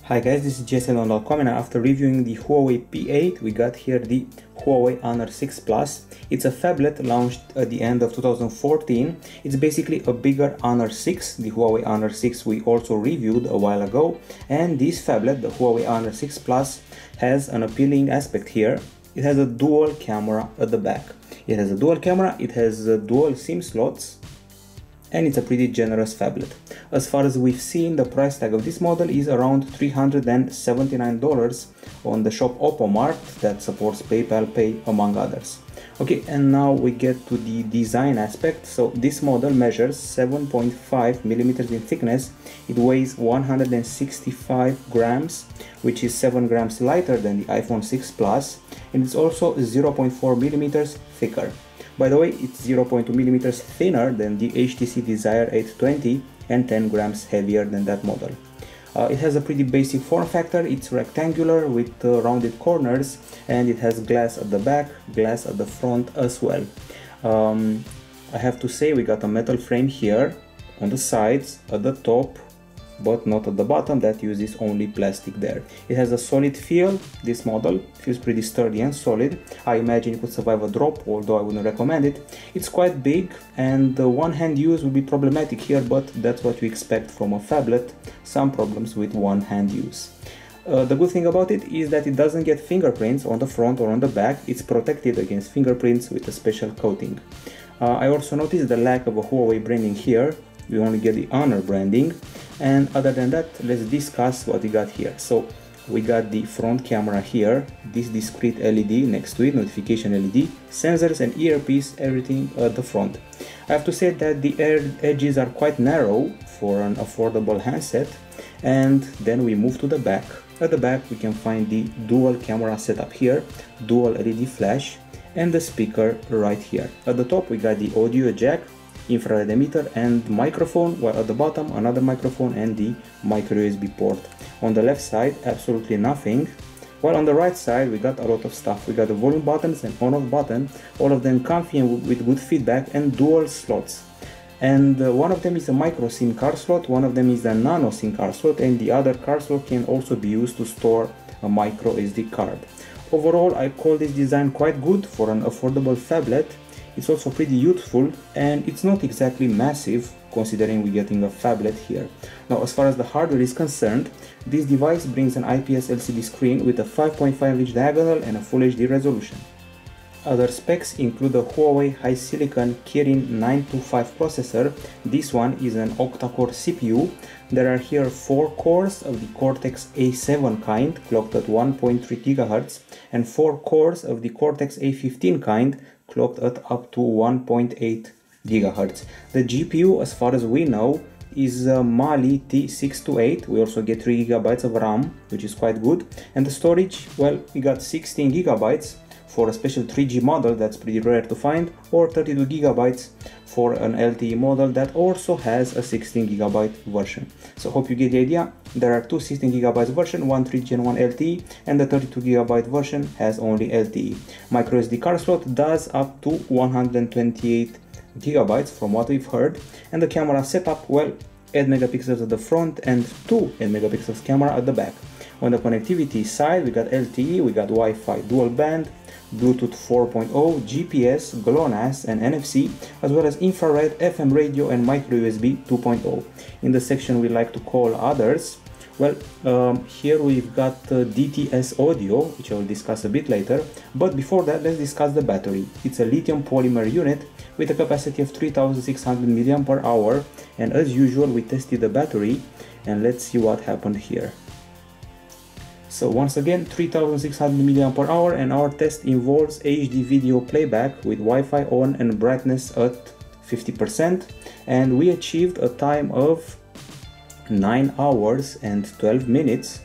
Hi guys, this is JSLon.com, and after reviewing the Huawei P8, we got here the Huawei Honor 6 Plus. It's a phablet launched at the end of 2014. It's basically a bigger Honor 6. The Huawei Honor 6 we also reviewed a while ago, and this phablet, the Huawei Honor 6 Plus, has an appealing aspect here. It has a dual camera at the back. It has a dual camera, it has dual SIM slots, and it's a pretty generous phablet. As far as we've seen, the price tag of this model is around $379 on the shop Oppo Mart that supports PayPal Pay among others. Okay, and now we get to the design aspect. So this model measures 7.5 millimeters in thickness. It weighs 165 grams, which is 7 grams lighter than the iPhone 6 Plus, and it's also 0.4 millimeters thicker. By the way, it's 0.2 millimeters thinner than the HTC Desire 820 and 10 grams heavier than that model. It has a pretty basic form factor. It's rectangular with rounded corners, and it has glass at the back, glass at the front as well. I have to say, we got a metal frame here on the sides, at the top, but not at the bottom. That uses only plastic there. It has a solid feel. This model feels pretty sturdy and solid. I imagine it could survive a drop, although I wouldn't recommend it. It's quite big, and one-hand use will be problematic here, but that's what you expect from a phablet. Some problems with one-hand use. The good thing about it is that it doesn't get fingerprints on the front or on the back. It's protected against fingerprints with a special coating. I also noticed the lack of a Huawei branding here. We only get the Honor branding. And other than that, let's discuss what we got here. So we got the front camera here, this discrete LED next to it, notification LED, sensors and earpiece, everything at the front. I have to say that the edges are quite narrow for an affordable handset. And then we move to the back. At the back we can find the dual camera setup here, dual LED flash, and the speaker right here. At the top we got the audio jack, infrared emitter and microphone, while at the bottom another microphone and the micro USB port. On the left side absolutely nothing, while on the right side we got a lot of stuff. We got the volume buttons and on-off button, all of them comfy and with good feedback, and dual slots. And one of them is a micro SIM card slot, one of them is a nano SIM card slot, and the other card slot can also be used to store a micro SD card. Overall, I call this design quite good for an affordable phablet. It's also pretty youthful, and it's not exactly massive considering we're getting a phablet here. Now, as far as the hardware is concerned, this device brings an IPS LCD screen with a 5.5-inch diagonal and a Full HD resolution. Other specs include a Huawei HiSilicon Kirin 925 processor. This one is an octa-core CPU. There are here 4 cores of the Cortex A7 kind, clocked at 1.3 GHz, and 4 cores of the Cortex A15 kind, clocked at up to 1.8 GHz. The GPU, as far as we know, is a Mali T628. We also get 3 GB of RAM, which is quite good. And the storage, well, we got 16 GB for a special 3G model that's pretty rare to find, or 32 GB for an LTE model that also has a 16 GB version. So hope you get the idea. There are two 16 GB version, one 3G and one LTE, and the 32 GB version has only LTE. Micro SD card slot does up to 128 GB from what we've heard, and the camera setup, well, 8 megapixels at the front and 2 8 megapixels camera at the back. On the connectivity side, we got LTE, we got Wi-Fi dual band, Bluetooth 4.0, GPS, GLONASS and NFC, as well as infrared, FM radio and micro USB 2.0. In the section we like to call others, well, here we've got DTS audio, which I will discuss a bit later, but before that let's discuss the battery. It's a lithium polymer unit with a capacity of 3600 mAh, and as usual we tested the battery, and let's see what happened here. So once again, 3600 mAh, and our test involves HD video playback with Wi-Fi on and brightness at 50%, and we achieved a time of 9 hours and 12 minutes.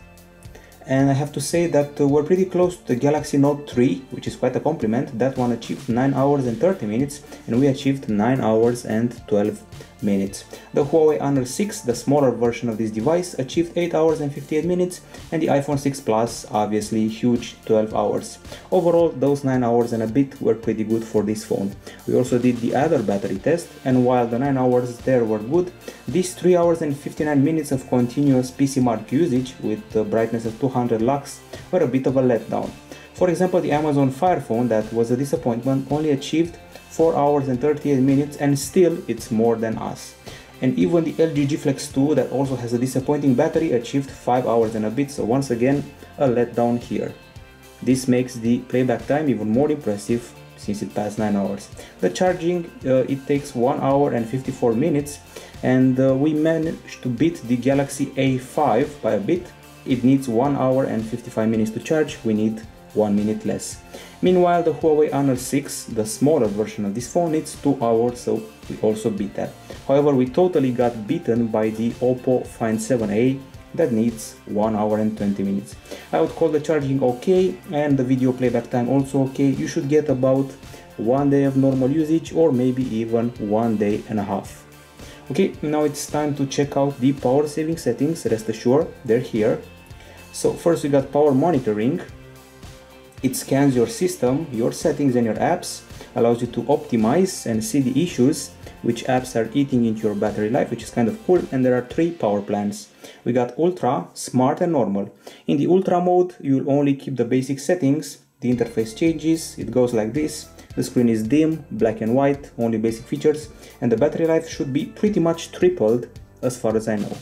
And I have to say that we're pretty close to the Galaxy Note 3, which is quite a compliment. That one achieved 9 hours and 30 minutes, and we achieved 9 hours and 12 minutes. The Huawei Honor 6, the smaller version of this device, achieved 8 hours and 58 minutes, and the iPhone 6 Plus, obviously huge, 12 hours. Overall, those 9 hours and a bit were pretty good for this phone. We also did the other battery test, and while the 9 hours there were good, these 3 hours and 59 minutes of continuous PC mark usage with the brightness of 200 lux were a bit of a letdown. For example, the Amazon Fire Phone, that was a disappointment, only achieved 4 hours and 38 minutes, and still it's more than us. And even the LG G Flex 2, that also has a disappointing battery, achieved 5 hours and a bit, so once again a letdown here. This makes the playback time even more impressive since it passed 9 hours. The charging, it takes 1 hour and 54 minutes, and we managed to beat the Galaxy A5 by a bit. It needs 1 hour and 55 minutes to charge, we need 1 minute less. Meanwhile, the Huawei Honor 6, the smaller version of this phone, needs 2 hours, so we also beat that. However, we totally got beaten by the Oppo Find 7a, that needs 1 hour and 20 minutes. I would call the charging okay, and the video playback time also okay. You should get about 1 day of normal usage, or maybe even 1 day and a half. Okay, now it's time to check out the power saving settings. Rest assured, they're here. So first we got power monitoring. It scans your system, your settings and your apps, allows you to optimize and see the issues, which apps are eating into your battery life, which is kind of cool. And there are 3 power plans. We got Ultra, Smart and Normal. In the Ultra mode, you'll only keep the basic settings. The interface changes, it goes like this. The screen is dim, black and white, only basic features, and the battery life should be pretty much tripled as far as I know.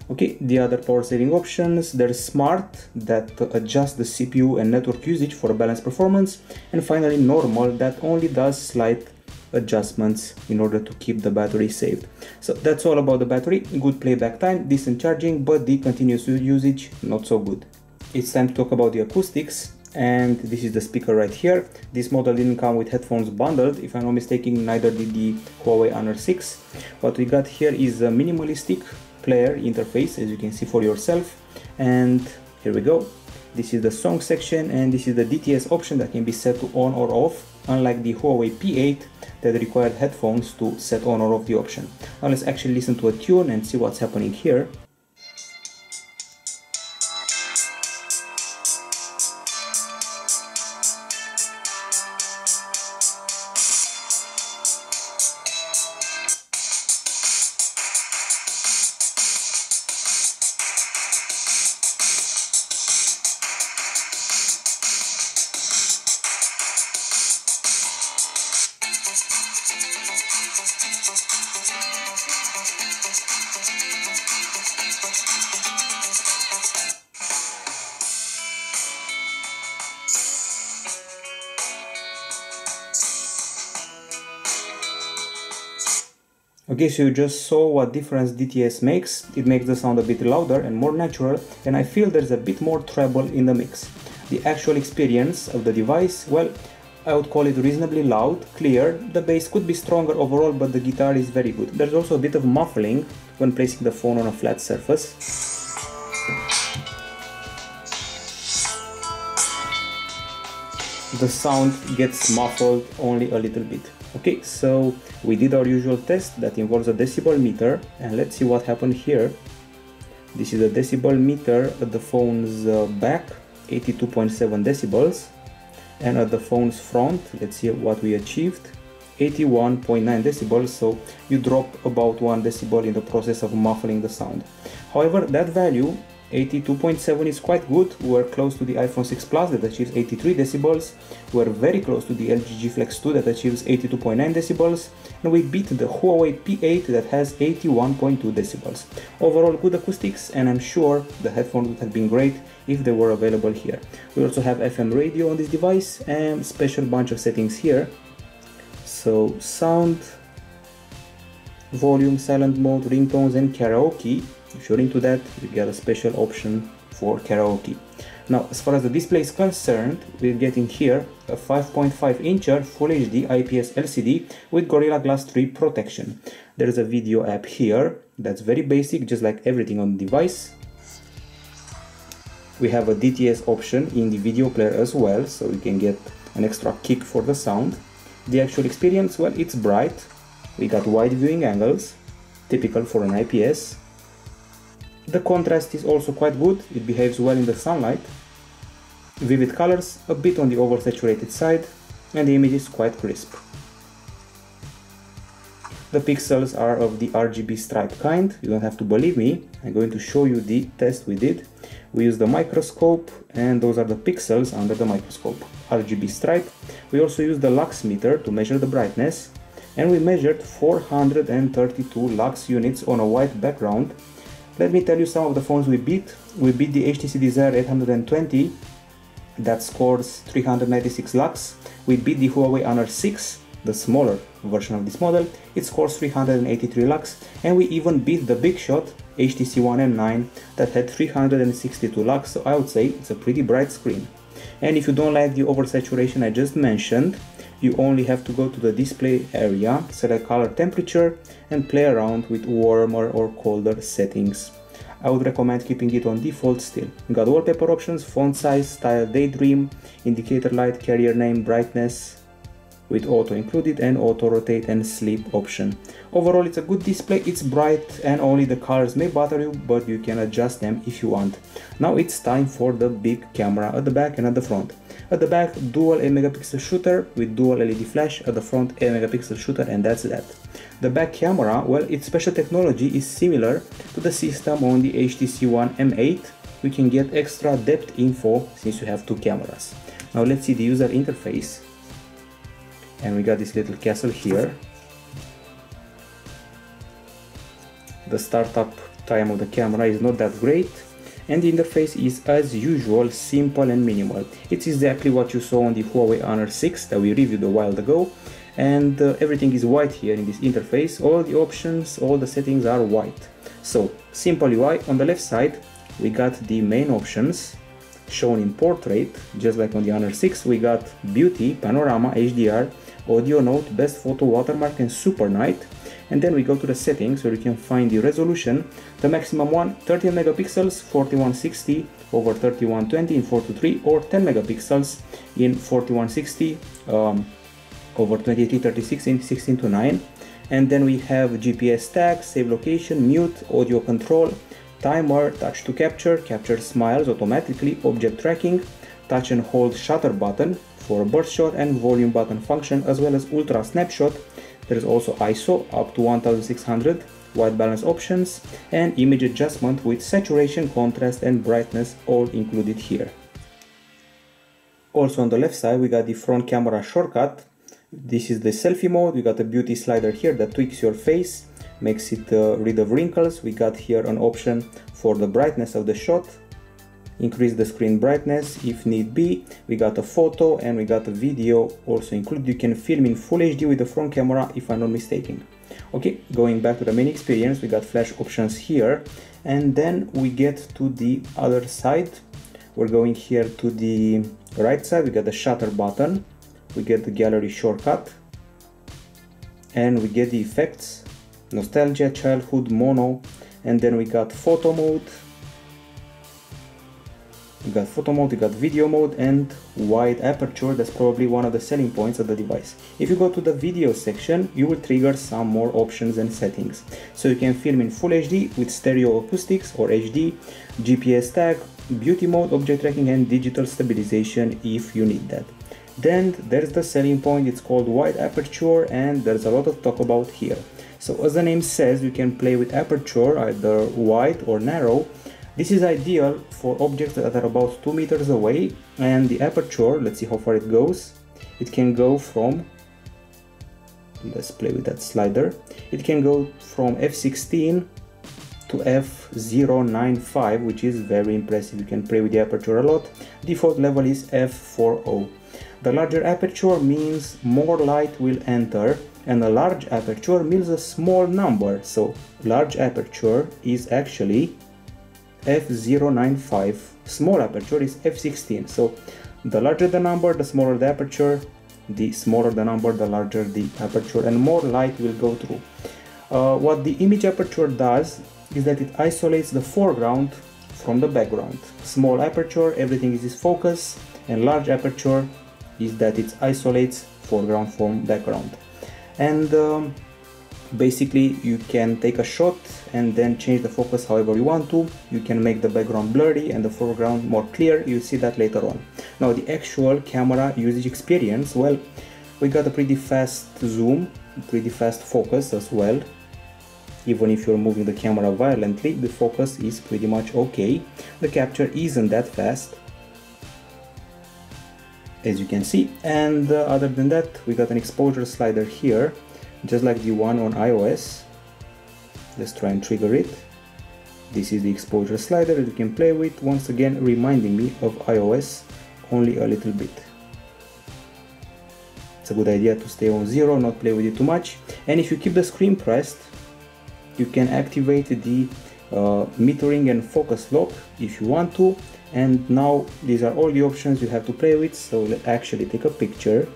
Okay, the other power saving options, there's Smart, that adjusts the CPU and network usage for a balanced performance, and finally Normal, that only does slight adjustments in order to keep the battery saved. So that's all about the battery. Good playback time, decent charging, but the continuous usage not so good. It's time to talk about the acoustics, and this is the speaker right here. This model didn't come with headphones bundled, if I'm not mistaken, neither did the Huawei Honor 6. What we got here is a minimalistic player interface, as you can see for yourself, and here we go. This is the song section, and this is the DTS option that can be set to on or off, unlike the Huawei P8 that required headphones to set on or off the option. Now let's actually listen to a tune and see what's happening here. Okay, so you just saw what difference DTS makes. It makes the sound a bit louder and more natural, and I feel there's a bit more treble in the mix. The actual experience of the device, well, I would call it reasonably loud, clear. The bass could be stronger overall, but the guitar is very good. There's also a bit of muffling when placing the phone on a flat surface. The sound gets muffled only a little bit. Okay, so we did our usual test that involves a decibel meter, and let's see what happened here. This is a decibel meter at the phone's back, 82.7 decibels, and at the phone's front, let's see what we achieved, 81.9 decibels, so you drop about 1 decibel in the process of muffling the sound. However, that value, 82.7, is quite good. We're close to the iPhone 6 Plus that achieves 83 decibels. We're very close to the LG G Flex 2 that achieves 82.9 decibels. And we beat the Huawei P8 that has 81.2 decibels. Overall good acoustics, and I'm sure the headphones would have been great if they were available here. We also have FM radio on this device and special bunch of settings here. So sound, volume, silent mode, ringtones and karaoke. If you're into that, you get a special option for karaoke. Now, as far as the display is concerned, we're getting here a 5.5-inch Full HD IPS LCD with Gorilla Glass 3 protection. There's a video app here that's very basic, just like everything on the device. We have a DTS option in the video player as well, so you can get an extra kick for the sound. The actual experience, well, it's bright, We got wide viewing angles, typical for an IPS. The contrast is also quite good, it behaves well in the sunlight. Vivid colors, a bit on the oversaturated side, and the image is quite crisp. The pixels are of the RGB stripe kind, you don't have to believe me, I'm going to show you the test we did. We used the microscope, and those are the pixels under the microscope, RGB stripe. We also used the lux meter to measure the brightness, and we measured 432 lux units on a white background. Let me tell you some of the phones we beat. We beat the HTC Desire 820, that scores 396 lux. We beat the Huawei Honor 6, the smaller version of this model, it scores 383 lux, and we even beat the big shot HTC One M9 that had 362 lux, so I would say it's a pretty bright screen. And if you don't like the oversaturation I just mentioned, you only have to go to the display area, select color temperature, and play around with warmer or colder settings. I would recommend keeping it on default still. You got wallpaper options, font size, style daydream, indicator light, carrier name, brightness, with auto included, and auto rotate and sleep option. Overall it's a good display, it's bright, and only the colors may bother you, but you can adjust them if you want. Now it's time for the big camera at the back and at the front. At the back, dual 8 megapixel shooter with dual LED flash, at the front 8 megapixel shooter, and that's that. The back camera, well, its special technology is similar to the system on the HTC One M8. We can get extra depth info since you have two cameras. Now let's see the user interface. And we got this little castle here. The startup time of the camera is not that great, and the interface is as usual simple and minimal. It's exactly what you saw on the Huawei Honor 6 that we reviewed a while ago, and everything is white here in this interface. All the options, all the settings are white. So simple UI. On the left side we got the main options shown in portrait, just like on the Honor 6. We got beauty, panorama, HDR, audio note, best photo, watermark, and super night. And then we go to the settings where you can find the resolution. The maximum one, 13 megapixels, 4160 over 3120 in 4:3, or 10 megapixels in 4160 over 2336 in 16:9. And then we have GPS tag, save location, mute, audio control, timer, touch to capture, capture smiles automatically, object tracking, touch and hold shutter button for a burst shot, and volume button function, as well as ultra snapshot. There is also ISO up to 1600, white balance options, and image adjustment with saturation, contrast, and brightness all included here. Also on the left side we got the front camera shortcut. This is the selfie mode. We got a beauty slider here that tweaks your face, makes it rid of wrinkles. We got here an option for the brightness of the shot, increase the screen brightness if need be. We got a photo and we got a video also included. You can film in full HD with the front camera if I'm not mistaken. Okay, going back to the main experience, we got flash options here, and then we get to the other side. We're going here to the right side. We got the shutter button, we get the gallery shortcut, and we get the effects, nostalgia, childhood, mono, and then we got photo mode. We got photo mode, we got video mode, and wide aperture. That's probably one of the selling points of the device. If you go to the video section, you will trigger some more options and settings. So you can film in full HD with stereo acoustics or HD, GPS tag, beauty mode, object tracking, and digital stabilization if you need that. Then there's the selling point, it's called wide aperture, and there's a lot of talk about here. So as the name says, you can play with aperture, either wide or narrow. This is ideal for objects that are about 2 meters away, and the aperture, let's see how far it goes. It can go from, let's play with that slider, it can go from f16 to f0.95, which is very impressive. You can play with the aperture a lot. Default level is f4.0. The larger aperture means more light will enter, and a large aperture means a small number. So large aperture is actually f0.95, small aperture is f16. So the larger the number, the smaller the aperture, the smaller the number, the larger the aperture, and more light will go through. What the image aperture does is that it isolates the foreground from the background. Small aperture, everything is focus, and large aperture is that it isolates foreground from background. And Basically, you can take a shot and then change the focus however you want to. You can make the background blurry and the foreground more clear. You'll see that later on. Now, the actual camera usage experience, well, we got a pretty fast zoom, pretty fast focus as well. Even if you're moving the camera violently, the focus is pretty much okay. The capture isn't that fast, as you can see. And other than that, we got an exposure slider here, just like the one on iOS. Let's try and trigger it. This is the exposure slider that you can play with, once again reminding me of iOS, only a little bit. It's a good idea to stay on 0, not play with it too much. And if you keep the screen pressed, you can activate the metering and focus lock if you want to. And now these are all the options you have to play with. So let's actually take a picture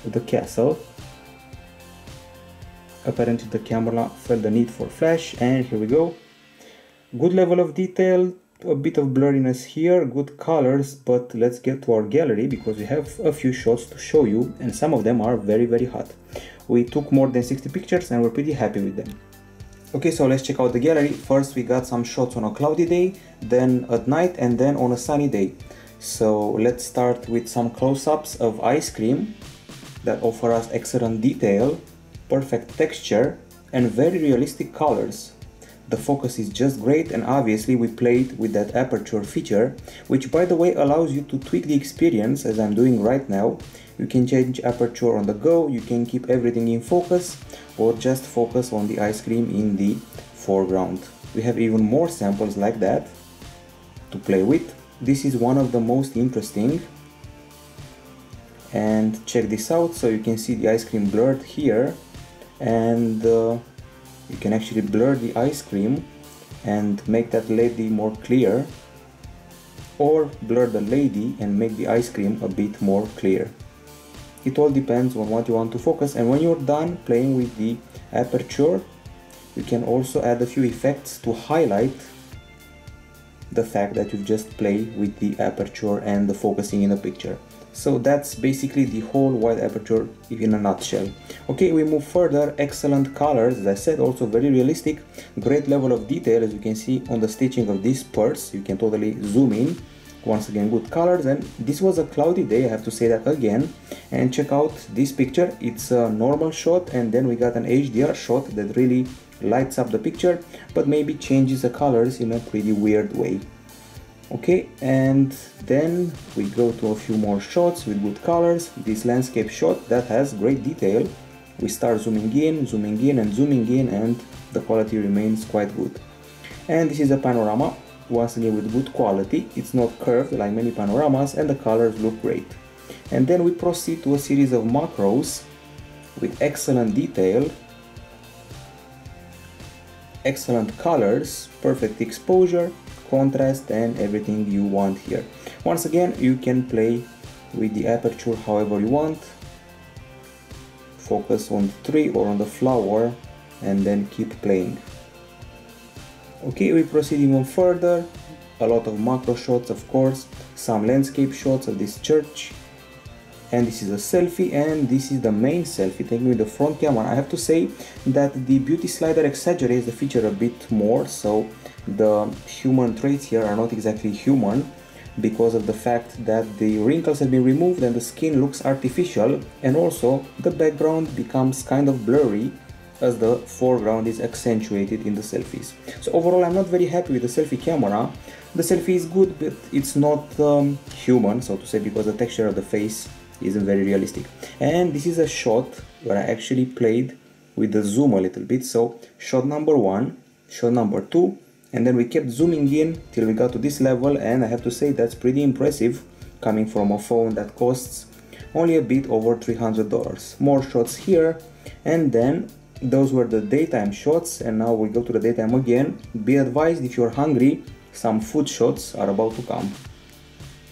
of the castle. Apparently the camera felt the need for flash, and here we go. Good level of detail, a bit of blurriness here, good colors, but let's get to our gallery because we have a few shots to show you and some of them are very hot. We took more than 60 pictures and we're pretty happy with them. Okay, so let's check out the gallery. First we got some shots on a cloudy day, then at night, and then on a sunny day. So let's start with some close-ups of ice cream that offer us excellent detail, perfect texture, and very realistic colors. The focus is just great, and obviously we played with that aperture feature, which by the way allows you to tweak the experience as I'm doing right now. You can change aperture on the go, you can keep everything in focus, or just focus on the ice cream in the foreground. We have even more samples like that to play with. This is one of the most interesting. And check this out, so you can see the ice cream blurred here, and you can actually blur the ice cream and make that lady more clear, or blur the lady and make the ice cream a bit more clear. It all depends on what you want to focus, and when you're done playing with the aperture, you can also add a few effects to highlight the fact that you've just played with the aperture and the focusing in the picture. So that's basically the whole wide aperture in a nutshell. Okay, we move further. Excellent colors, as I said, also very realistic, great level of detail, as you can see on the stitching of this purse. You can totally zoom in. Once again, good colors, and this was a cloudy day, I have to say that again. And check out this picture, it's a normal shot, and then we got an HDR shot that really lights up the picture, but maybe changes the colors in a pretty weird way. Okay, and then we go to a few more shots with good colors. This landscape shot that has great detail. We start zooming in, and zooming in, and the quality remains quite good. And this is a panorama, once again with good quality. It's not curved like many panoramas, and the colors look great. And then we proceed to a series of macros with excellent detail, excellent colors, perfect exposure, contrast, and everything you want here. Once again, you can play with the aperture however you want. Focus on the tree or on the flower and then keep playing. Okay, we proceed even further. A lot of macro shots, of course, some landscape shots of this church. And this is a selfie, and this is the main selfie taken with the front camera. I have to say that the beauty slider exaggerates the feature a bit more, so the human traits here are not exactly human because of the fact that the wrinkles have been removed and the skin looks artificial, and also the background becomes kind of blurry as the foreground is accentuated in the selfies. So overall, I'm not very happy with the selfie camera. The selfie is good, but it's not human, so to say, because the texture of the face isn't very realistic. And this is a shot where I actually played with the zoom a little bit. So shot number 1, shot number 2, and then we kept zooming in till we got to this level, and I have to say that's pretty impressive coming from a phone that costs only a bit over $300. More shots here, and then those were the daytime shots, and now we go to the daytime again. Be advised, if you're hungry, some food shots are about to come.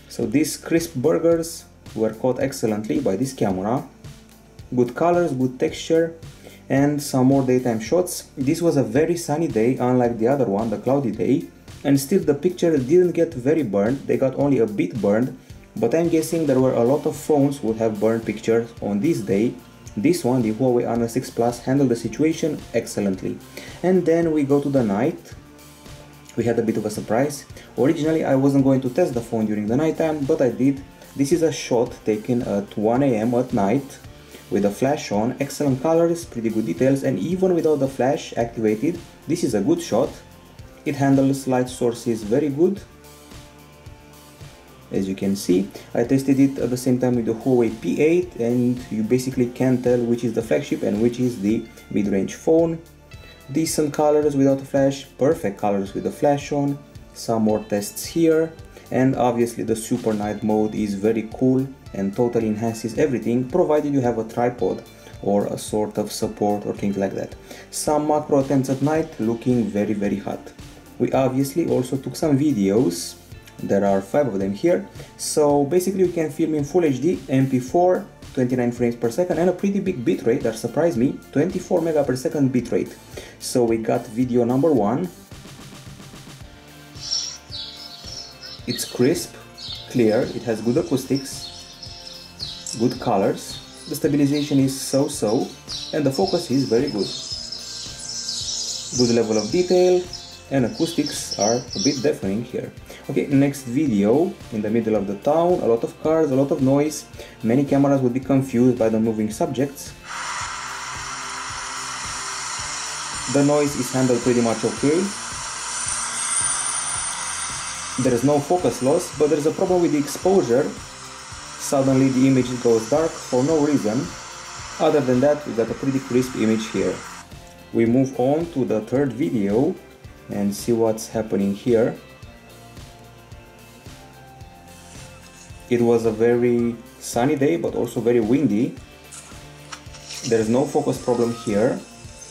So these crisp burgers were caught excellently by this camera. Good colors, good texture, and some more daytime shots. This was a very sunny day, unlike the other one, the cloudy day, and still the picture didn't get very burned. They got only a bit burned, but I'm guessing there were a lot of phones would have burned pictures on this day, This one, the Huawei Honor 6 Plus, handled the situation excellently. And then we go to the night. We had a bit of a surprise. Originally I wasn't going to test the phone during the night time, but I did. This is a shot taken at 1 AM at night with a flash on, excellent colors, pretty good details, and even without the flash activated, this is a good shot. It handles light sources very good. As you can see, I tested it at the same time with the Huawei P8, and you basically can't tell which is the flagship and which is the mid-range phone. Decent colors without a flash, perfect colors with the flash on, some more tests here, and obviously the super night mode is very cool and totally enhances everything, provided you have a tripod or a sort of support or things like that. Some macro attempts at night looking very hot. We obviously also took some videos. There are 5 of them here. So basically you can film in Full HD, MP4, 29 frames per second, and a pretty big bitrate that surprised me, 24 mega per second bitrate. So we got video number 1. It's crisp, clear, it has good acoustics, good colors, the stabilization is so-so, and the focus is very good. Good level of detail, and acoustics are a bit deafening here. Okay, next video, in the middle of the town, a lot of cars, a lot of noise, many cameras would be confused by the moving subjects. The noise is handled pretty much okay. There is no focus loss, but there is a problem with the exposure. Suddenly the image goes dark for no reason. Other than that, we got a pretty crisp image here. We move on to the third video and see what's happening here. It was a very sunny day, but also very windy. There is no focus problem here.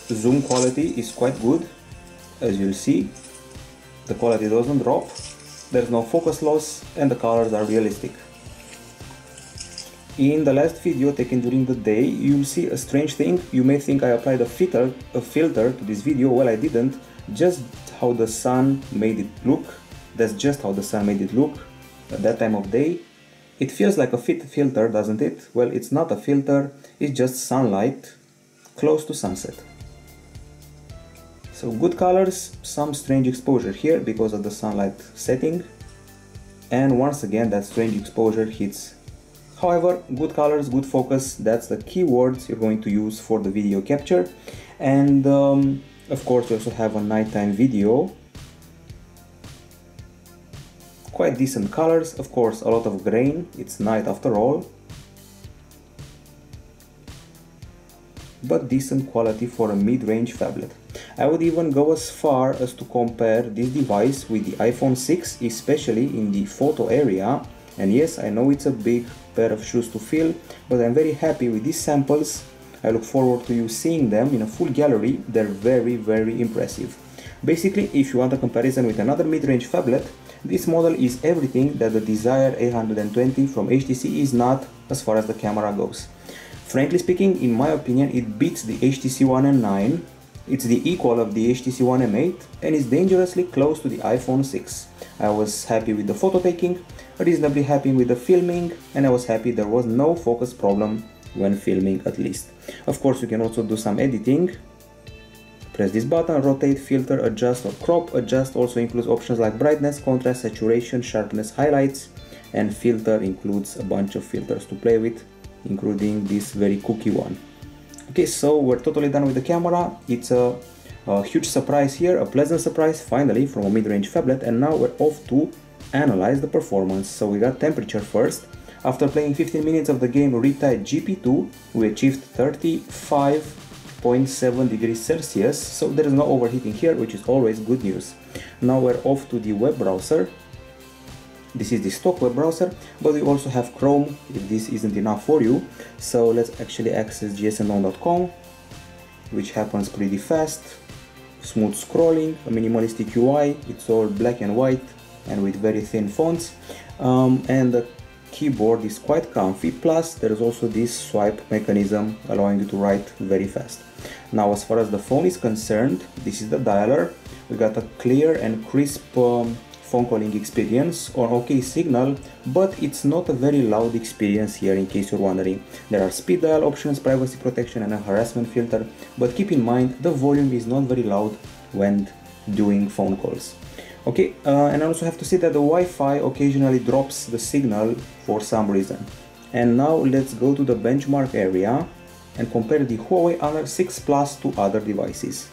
Zoom quality is quite good, as you'll see. The quality doesn't drop. There's no focus loss, and the colors are realistic. In the last video taken during the day, you'll see a strange thing. You may think I applied a filter to this video. Well, I didn't. Just how the sun made it look. That's just how the sun made it look at that time of day. It feels like a filter, doesn't it? Well, it's not a filter, it's just sunlight close to sunset. So good colors, some strange exposure here because of the sunlight setting, and once again that strange exposure hits. However, good colors, good focus, that's the keywords you're going to use for the video capture. And of course we also have a nighttime video. Quite decent colors, of course a lot of grain, it's night after all. But decent quality for a mid-range phablet. I would even go as far as to compare this device with the iPhone 6, especially in the photo area. And yes, I know it's a big pair of shoes to fill, but I'm very happy with these samples. I look forward to you seeing them in a full gallery. They're very impressive. Basically, if you want a comparison with another mid-range phablet, this model is everything that the Desire 820 from HTC is not as far as the camera goes. Frankly speaking, in my opinion, it beats the HTC One M9, it's the equal of the HTC One M8, and is dangerously close to the iPhone 6. I was happy with the photo taking, reasonably happy with the filming, and I was happy there was no focus problem when filming at least. Of course, you can also do some editing. Press this button, rotate, filter, adjust or crop. Adjust also includes options like brightness, contrast, saturation, sharpness, highlights, and filter includes a bunch of filters to play with, including this very cookie one. Okay, so we're totally done with the camera. It's a huge surprise here, a pleasant surprise finally from a mid-range phablet, and now we're off to analyze the performance. So we got temperature first. After playing 15 minutes of the game Riptide GP2, we achieved 35.7 degrees Celsius, so there is no overheating here, which is always good news. Now we're off to the web browser. This is the stock web browser, but we also have Chrome if this isn't enough for you. So let's actually access gsndon.com, which happens pretty fast. Smooth scrolling, a minimalistic UI, it's all black and white and with very thin fonts, and the keyboard is quite comfy, plus there is also this swipe mechanism allowing you to write very fast. Now as far as the phone is concerned, this is the dialer. We got a clear and crisp phone calling experience or OK signal, but it's not a very loud experience here in case you're wondering. There are speed dial options, privacy protection and a harassment filter, but keep in mind the volume is not very loud when doing phone calls. Okay, and I also have to say that the Wi-Fi occasionally drops the signal for some reason. And now let's go to the benchmark area and compare the Huawei Honor 6 Plus to other devices.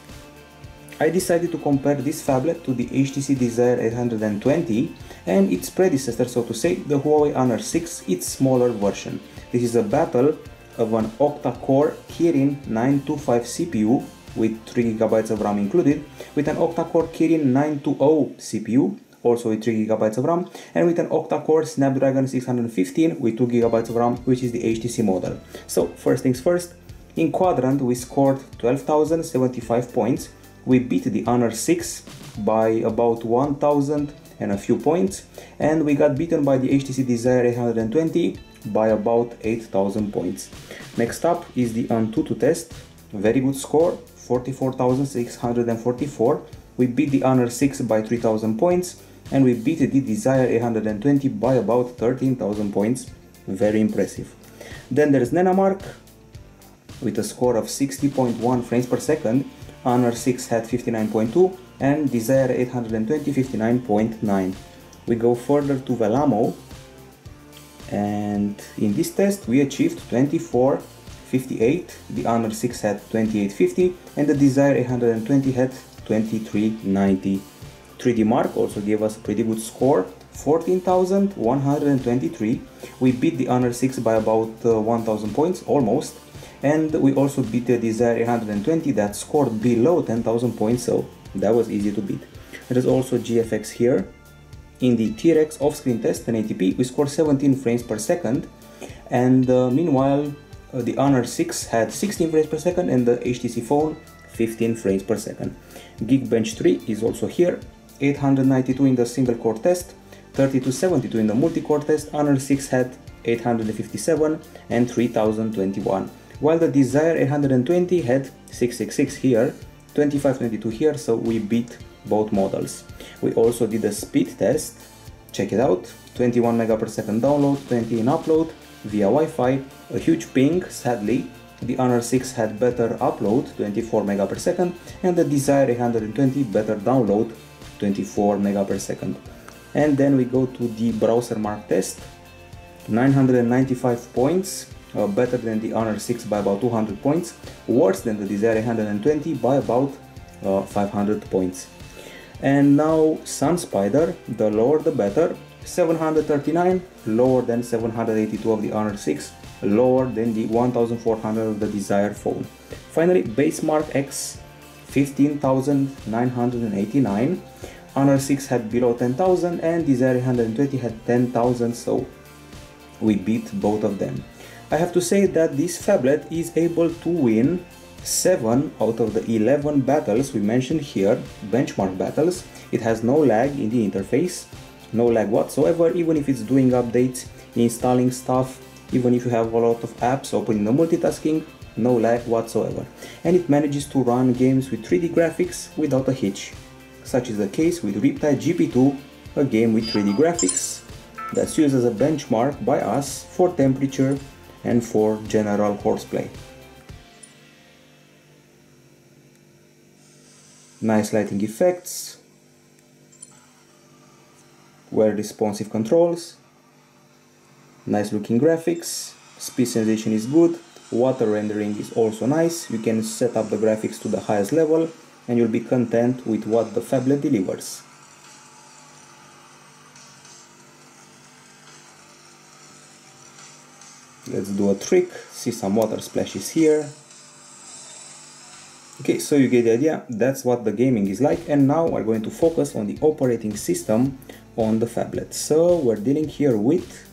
I decided to compare this phablet to the HTC Desire 820 and its predecessor, so to say, the Huawei Honor 6, its smaller version. This is a battle of an octa-core Kirin 925 CPU with 3GB of RAM included, with an octa-core Kirin 920 CPU, also with 3GB of RAM, and with an octa-core Snapdragon 615 with 2GB of RAM, which is the HTC model. So first things first, in quadrant we scored 12,075 points. We beat the Honor 6 by about 1,000 and a few points, and we got beaten by the HTC Desire 820 by about 8,000 points. Next up is the Antutu test. Very good score, 44,644. We beat the Honor 6 by 3,000 points, and we beat the Desire 820 by about 13,000 points. Very impressive. Then there's Nenamark with a score of 60.1 frames per second. Honor 6 had 59.2 and Desire 820 59.9. We go further to Velamo, and in this test we achieved 24.58. The Honor 6 had 28.50 and the Desire 820 had 23.90. 3D Mark also gave us a pretty good score, 14,123. We beat the Honor 6 by about 1,000 points, almost. And we also beat the Desire 820 that scored below 10,000 points, so that was easy to beat. There is also GFX here. In the T-Rex off-screen test, 1080p, we scored 17 frames per second, and meanwhile the Honor 6 had 16 frames per second and the HTC phone 15 frames per second. Geekbench 3 is also here, 892 in the single core test, 3272 in the multi-core test. Honor 6 had 857 and 3021. While the Desire 820 had 666 here, 2522 here, so we beat both models. We also did a speed test, check it out, 21 megapixel download, 20 in upload via Wi-Fi, a huge ping, sadly. The Honor 6 had better upload, 24 megapixel, and the Desire 820 better download, 24 megapixel. And then we go to the browser mark test, 995 points. Better than the Honor 6 by about 200 points, worse than the Desire 820 by about 500 points. And now SunSpider, the lower the better, 739, lower than 782 of the Honor 6, lower than the 1400 of the Desire phone. Finally, Basemark X, 15,989, Honor 6 had below 10,000 and Desire 820 had 10,000, so we beat both of them. I have to say that this phablet is able to win 7 out of the 11 battles we mentioned here, benchmark battles. It has no lag in the interface, no lag whatsoever, even if it's doing updates, installing stuff, even if you have a lot of apps open in the multitasking, no lag whatsoever. And it manages to run games with 3D graphics without a hitch. Such is the case with Riptide GP2, a game with 3D graphics that's used as a benchmark by us for temperature and for general horseplay. Nice lighting effects, well responsive controls, nice looking graphics, speed sensation is good, water rendering is also nice. You can set up the graphics to the highest level and you'll be content with what the phablet delivers. Let's do a trick, see some water splashes here. Okay, so you get the idea, that's what the gaming is like, and now we're going to focus on the operating system on the phablet. So we're dealing here with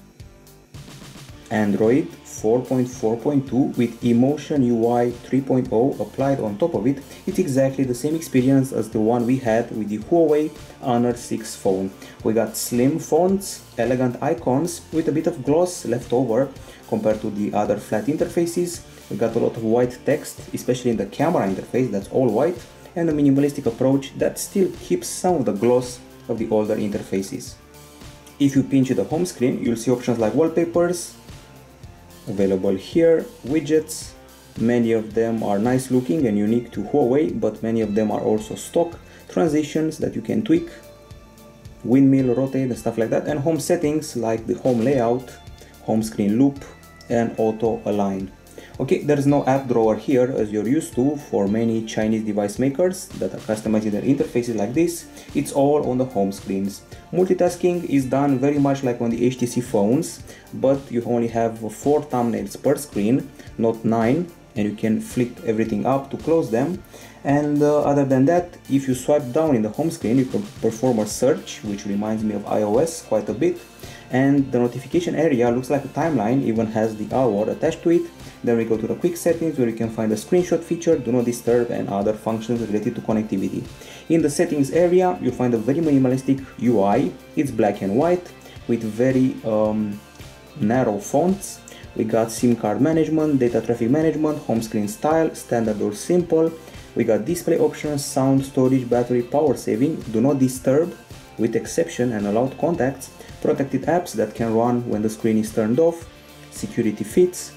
Android 4.4.2 with Emotion UI 3.0 applied on top of it. It's exactly the same experience as the one we had with the Huawei Honor 6 phone. We got slim fonts, elegant icons with a bit of gloss left over compared to the other flat interfaces. We got a lot of white text, especially in the camera interface, that's all white, and a minimalistic approach that still keeps some of the gloss of the older interfaces. If you pinch the home screen, you'll see options like wallpapers, available here, widgets. Many of them are nice looking and unique to Huawei, but many of them are also stock, transitions that you can tweak, windmill, rotate and stuff like that, and home settings like the home layout, home screen loop and auto align. Okay, there is no app drawer here as you're used to for many Chinese device makers that are customizing their interfaces like this. It's all on the home screens. Multitasking is done very much like on the HTC phones, but you only have 4 thumbnails per screen, not 9, and you can flip everything up to close them. And other than that, if you swipe down in the home screen, you can perform a search, which reminds me of iOS quite a bit. And the notification area looks like a timeline, even has the hour attached to it. Then we go to the quick settings where you can find the screenshot feature, do not disturb and other functions related to connectivity. In the settings area, you'll find a very minimalistic UI. It's black and white with very narrow fonts. We got SIM card management, data traffic management, home screen style, standard or simple. We got display options, sound, storage, battery, power saving, do not disturb with exception and allowed contacts, protected apps that can run when the screen is turned off, security fits.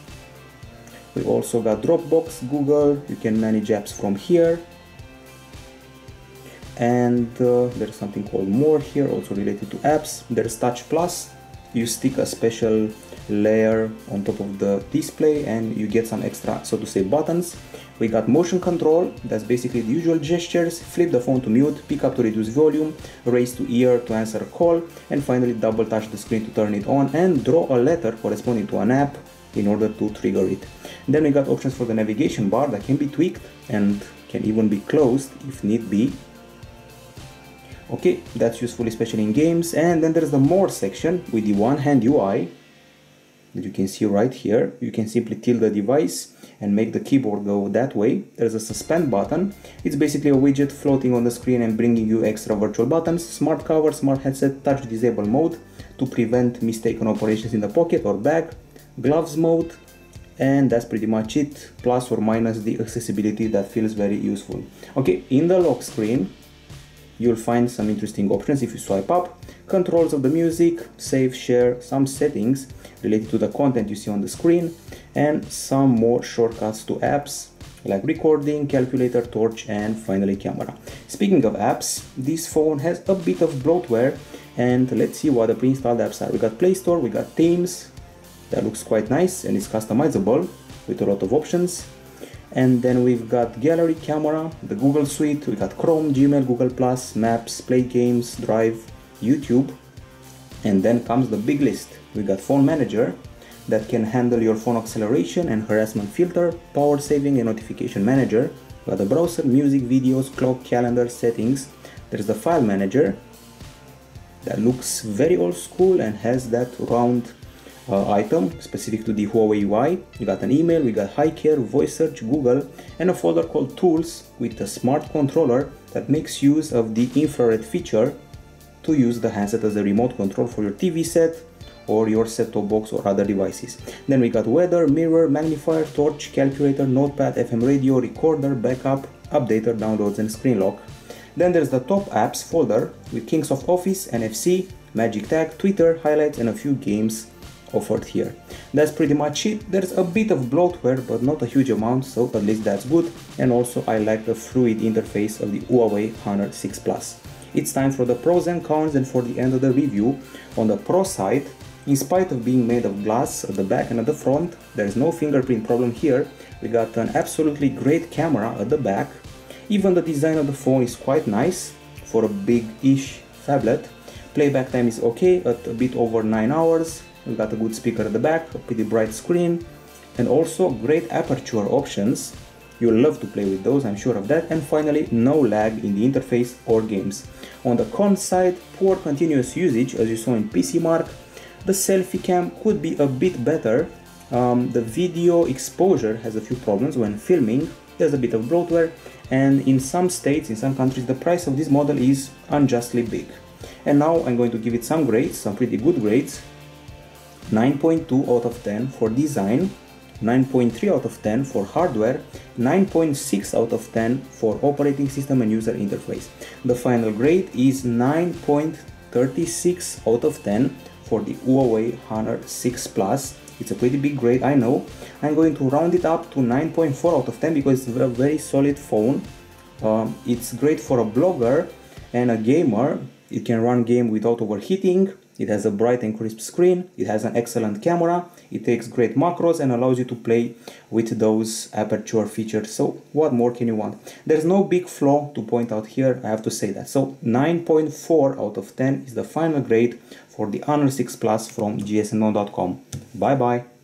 We also got Dropbox, Google, you can manage apps from here. And there's something called more here, also related to apps. There's Touch Plus, you stick a special layer on top of the display and you get some extra, so to say, buttons. We got motion control, that's basically the usual gestures, flip the phone to mute, pick up to reduce volume, raise to ear to answer a call, and finally double touch the screen to turn it on and draw a letter corresponding to an app in order to trigger it. Then we got options for the navigation bar that can be tweaked and can even be closed if need be. Okay, that's useful especially in games. And then there's the more section with the one hand UI that you can see right here. You can simply tilt the device and make the keyboard go that way. There's a suspend button. It's basically a widget floating on the screen and bringing you extra virtual buttons. Smart cover, smart headset, touch disable mode to prevent mistaken operations in the pocket or bag, gloves mode, and that's pretty much it, plus or minus the accessibility that feels very useful. Okay, in the lock screen you'll find some interesting options if you swipe up. Controls of the music, save, share, some settings related to the content you see on the screen, and some more shortcuts to apps like recording, calculator, torch, and finally camera. Speaking of apps, this phone has a bit of bloatware, and let's see what the pre-installed apps are. We got Play Store, we got Themes, that looks quite nice and is customizable with a lot of options. And then we've got Gallery, Camera, the Google Suite, we got Chrome, Gmail, Google+, Maps, Play Games, Drive, YouTube. And then comes the big list. We got Phone Manager that can handle your phone acceleration and harassment filter, power saving and notification manager. We got the browser, music, videos, clock, calendar, settings. There's the File Manager that looks very old school and has that round item specific to the Huawei UI. We got an email, we got HiCare, voice search, Google, and a folder called Tools with a smart controller that makes use of the infrared feature to use the handset as a remote control for your TV set or your set-top box or other devices. Then we got weather, mirror, magnifier, torch, calculator, notepad, FM radio, recorder, backup, updater, downloads, and screen lock. Then there's the top apps folder with Kings of Office, NFC, Magic Tag, Twitter, highlights, and a few games offered here. That's pretty much it. There's a bit of bloatware, but not a huge amount, so at least that's good. And also I like the fluid interface of the Huawei Honor 6 Plus. It's time for the pros and cons and for the end of the review. On the pro side, in spite of being made of glass at the back and at the front, there's no fingerprint problem here. We got an absolutely great camera at the back. Even the design of the phone is quite nice for a big-ish phablet. Playback time is okay at a bit over 9 hours. We got a good speaker at the back, a pretty bright screen, and also great aperture options. You'll love to play with those, I'm sure of that. And finally, no lag in the interface or games. On the con side, poor continuous usage, as you saw in PC Mark. The selfie cam could be a bit better. The video exposure has a few problems when filming. There's a bit of bloatware, and in some states, in some countries, the price of this model is unjustly big. And now I'm going to give it some grades, some pretty good grades. 9.2 out of 10 for design, 9.3 out of 10 for hardware, 9.6 out of 10 for operating system and user interface. The final grade is 9.36 out of 10 for the Huawei Honor 6 Plus. It's a pretty big grade, I know. I'm going to round it up to 9.4 out of 10 because it's a very solid phone. It's great for a blogger and a gamer. It can run game without overheating. It has a bright and crisp screen. It has an excellent camera. It takes great macros and allows you to play with those aperture features. So what more can you want? There's no big flaw to point out here, I have to say that. So 9.4 out of 10 is the final grade for the Honor 6 Plus from gsno.com. Bye bye.